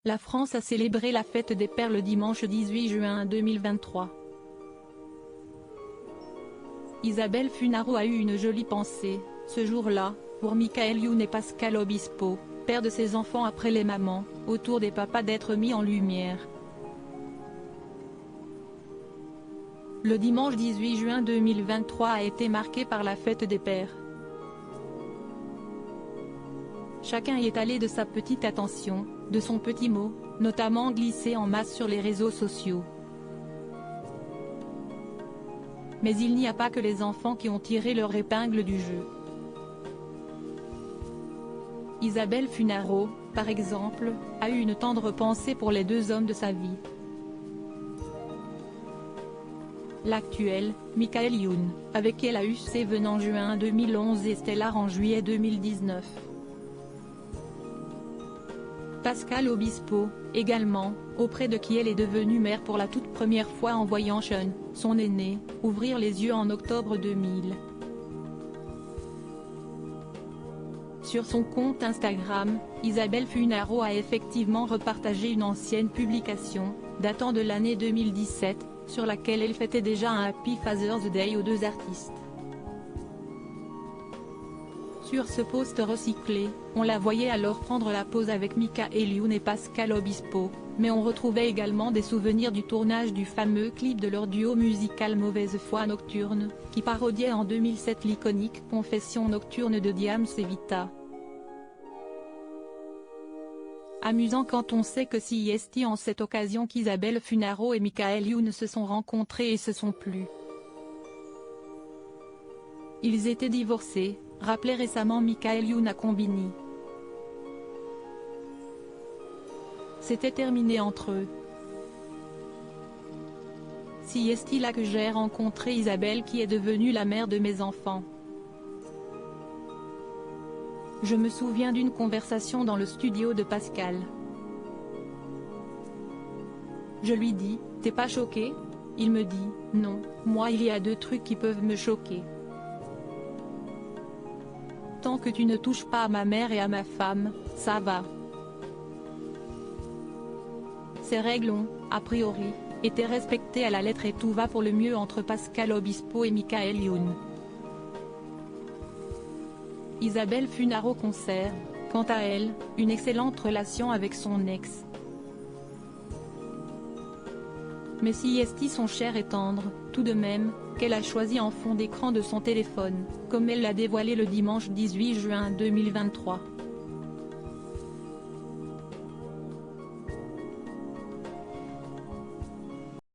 La France a célébré la fête des pères le dimanche 18 juin 2023. Isabelle Funaro a eu une jolie pensée, ce jour-là, pour Michael Youn et Pascal Obispo, père de ses enfants après les mamans, autour des papas d'être mis en lumière. Le dimanche 18 juin 2023 a été marqué par la fête des pères. Chacun y est allé de sa petite attention, de son petit mot, notamment glissé en masse sur les réseaux sociaux. Mais il n'y a pas que les enfants qui ont tiré leur épingle du jeu. Isabelle Funaro, par exemple, a eu une tendre pensée pour les deux hommes de sa vie. L'actuel, Michael Youn, avec qui elle a eu Seven en juin 2011 et Stellar en juillet 2019. Pascal Obispo, également, auprès de qui elle est devenue mère pour la toute première fois en voyant Sean, son aîné, ouvrir les yeux en octobre 2000. Sur son compte Instagram, Isabelle Funaro a effectivement repartagé une ancienne publication, datant de l'année 2017, sur laquelle elle fêtait déjà un Happy Father's Day aux deux artistes. Sur ce post recyclé, on la voyait alors prendre la pose avec Michael Youn et Pascal Obispo, mais on retrouvait également des souvenirs du tournage du fameux clip de leur duo musical Mauvaise foi nocturne, qui parodiait en 2007 l'iconique Confession nocturne de Diams et Vita. Amusant quand on sait que c'est en cette occasion qu'Isabelle Funaro et Michael Youn se sont rencontrés et se sont plu. Ils étaient divorcés, rappelait récemment Michael Youn à Combini. C'était terminé entre eux. C'est là que j'ai rencontré Isabelle qui est devenue la mère de mes enfants. Je me souviens d'une conversation dans le studio de Pascal. Je lui dis, t'es pas choqué? Il me dit, non, moi il y a deux trucs qui peuvent me choquer. Tant que tu ne touches pas à ma mère et à ma femme, ça va. Ces règles ont, a priori, été respectées à la lettre et tout va pour le mieux entre Pascal Obispo et Michael Youn. Isabelle Funaro conserve, quant à elle, une excellente relation avec son ex. Mais sont chers et tendres, tout de même, qu'elle a choisi en fond d'écran de son téléphone, comme elle l'a dévoilé le dimanche 18 juin 2023.